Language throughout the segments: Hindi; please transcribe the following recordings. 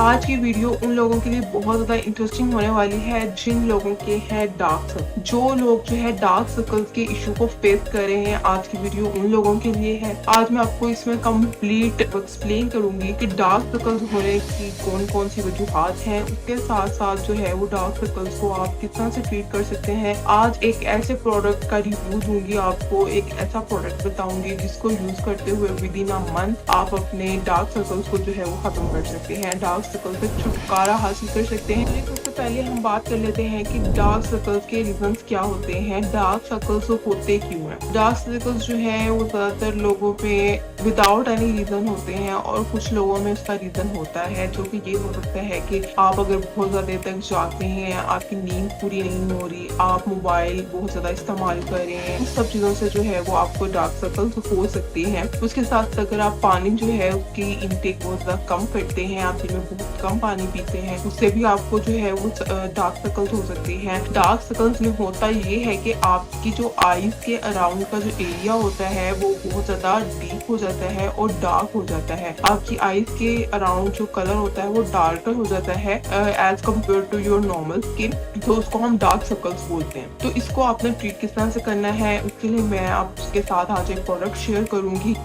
आज की वीडियो उन लोगों के लिए बहुत ज़्यादा इंटरेस्टिंग होने वाली है जिन लोगों के हैं डार्क सर्कल। जो लोग जो है डार्क सर्कल्स के इशू को फेस कर रहे हैं, आज की वीडियो उन लोगों के लिए है। आज मैं आपको इसमें कंप्लीट एक्सप्लेन करूंगी कि डार्क सर्कल्स होने की कौन कौन सी वजूहत हैं, उसके साथ साथ जो है वो डार्क सर्कल्स को आप किस तरह से ट्रीट कर सकते हैं। आज एक ऐसे प्रोडक्ट का रिव्यू दूंगी आपको, एक ऐसा प्रोडक्ट बताऊंगी जिसको यूज करते हुए विद इन अ मंथ आप अपने डार्क सर्कल्स को जो है वो खत्म कर सकते हैं, डार्क सर्कल से छुटकारा हासिल कर सकते हैं। लेकिन उससे पहले हम बात कर लेते हैं कि डार्क सर्कल्स के रीजंस क्या होते हैं, डार्क सर्कल्स होते क्यों हैं। डार्क सर्कल्स जो है वो ज्यादातर लोगों पे विदाउट एनी रीजन होते हैं और कुछ लोगों में उसका रीजन होता है, जो कि ये हो सकता है कि आप अगर बहुत ज्यादा देर तक जागते हैं, आपकी नींद पूरी नहीं हो रही, आप मोबाइल बहुत ज्यादा इस्तेमाल कर रहे हैं, उन सब चीजों से जो है वो आपको डार्क सर्कल्स हो सकती हैं। उसके साथ अगर आप पानी जो है उसकी इनटेक बहुत ज्यादा कम करते हैं, आप दिन में बहुत कम पानी पीते हैं, उससे भी आपको जो है वो डार्क सर्कल्स हो सकती हैं। डार्क सर्कल्स में होता ये है कि आपकी जो आईज के अराउंड का जो एरिया होता है वो बहुत ज्यादा डीप हो जाता है और डार्क हो जाता है। आपकी आईज के अराउंड जो कलर होता है वो डार्कर हो जाता है as compare to your normal skin, तो उसको हम डार्क सर्कल्स बोलते हैं। तो इसको आपने ट्रीट किस तरह से करना है, उसके लिए मैं आपके साथ आज एक प्रोडक्ट शेयर करूंगी।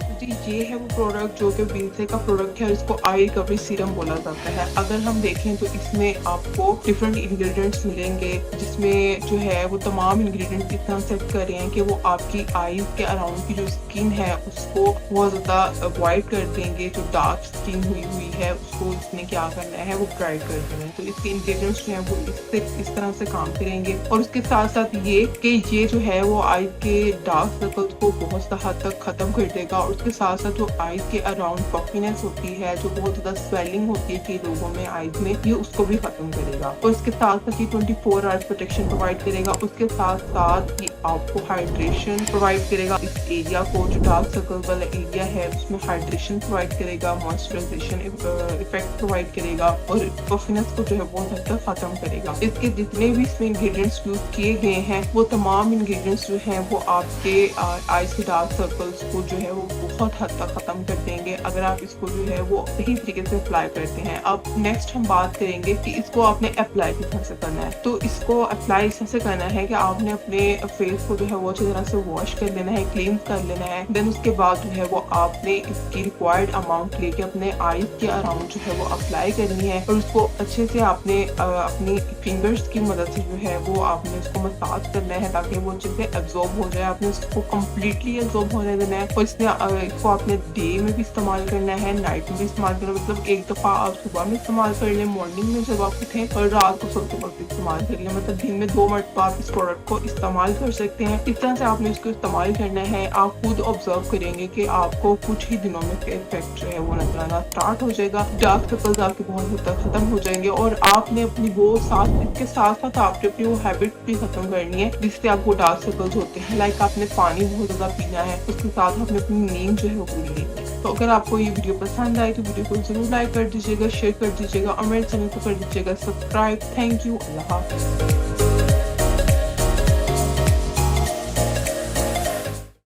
ये है वो प्रोडक्ट जो कि विंसे का प्रोडक्ट है, इसको आई रिकवरी सीरम बोला जाता है। अगर हम देखें तो इसमें आपको डिफरेंट इंग्रेडिएंट्स मिलेंगे, जिसमें जो है वो तमाम इंग्रेडिएंट्स इस तरह सेट कर रहे हैं कि वो आपकी आईज के अराउंड की जो स्किन है उसको बहुत ज्यादा अवॉइड कर देंगे। जो डार्क स्किन हुई है उसको इसमें क्या करना है वो ब्राइट कर देना है। तो इसके इंग्रेडिएंट्स जो है वो इससे इस तरह से काम करेंगे। और उसके साथ साथ ये कि ये जो है वो आईज के डार्क सर्कल्स को बहुत ज्यादा हद तक खत्म कर देगा। और उसके साथ साथ जो आईज के अराउंड पफीनेस होती है, जो बहुत ज्यादा स्वेलिंग होती है कई लोगों में आईज में, ये उसको भी खत्म करेगा। और इसके साथ साथ ये 24 आवर्स प्रोटेक्शन प्रोवाइड करेगा। उसके साथ साथ ये आपको हाइड्रेशन प्रोवाइड करेगा। इस एरिया को, जो डार्क सर्कल वाला एरिया है, उसमें हाइड्रेशन प्रोवाइड करेगा, मॉइस्चराइजेशन इफेक्ट प्रोवाइड करेगा और पफीनेस को जो है बहुत हद तक खत्म करेगा। इसके जितने भी इसमें इंग्रेडिएंट्स यूज किए गए हैं वो तमाम इंग्रेडिएंट्स जो हैं वो आपके आईज के डार्क सर्कल्स को जो है वो बहुत हद तक खत्म कर देंगे अगर आप इसको जो है वो सही तरीके से अप्लाई करते हैं। अब नेक्स्ट हम बात करेंगे कि इसको आपने अप्लाई किस तरह से करना है। तो इसको अप्लाई इस तरह से करना है कि आपने अपने फेस को जो है वो अच्छी तरह से वॉश कर लेना है, क्लीन कर लेना है। देन उसके बाद जो है वो आपने इसकी रिक्वायर्ड अमाउंट लेके अपने आईज के अराउंड जो है वो अप्लाई करनी है और उसको अच्छे से आपने अपनी फिंगर्स की मदद से जो है वो आपने उसको मसाज करना है ताकि वो अच्छे से एब्जॉर्ब हो जाए। आपने उसको कम्प्लीटली एब्जॉर्ब होने देना है। और इसको आपने डे में भी इस्तेमाल करना है, नाइट में भी इस्तेमाल करना है। मतलब एक दफा आप सुबह में इस्तेमाल कर लें, मॉर्निंग में जब आप उठें, और रात को सोते वक्त इस्तेमाल कर लें। मतलब दिन में 2 मरतबा आप इस प्रोडक्ट को इस्तेमाल कर सकते हैं। इस तरह से आपने इसको इस्तेमाल करना है। आप खुद ऑब्जर्व करेंगे कि आपको कुछ ही दिनों में इफेक्ट जो है वो नजर आना स्टार्ट हो जाएगा। डार्क सर्कल्स आपके बहुत हद तक खत्म हो जाएंगे और आपने अपनी वो इसके साथ साथ आपने अपनी वो हैबिट भी खत्म करनी है जिससे आपको डार्क सर्कल्स होते हैं। लाइक आपने पानी बहुत ज्यादा पीना है, उसके साथ आपने अपनी नींद जो है वो पूरी लेनी है। तो अगर आपको ये वीडियो पसंद आए तो वीडियो को जरूर लाइक कर दीजिएगा, शेयर कर दीजिएगा और मेरे चैनल को कर दीजिएगा सब्सक्राइब। थैंक यू, अल्लाह हाफिज़।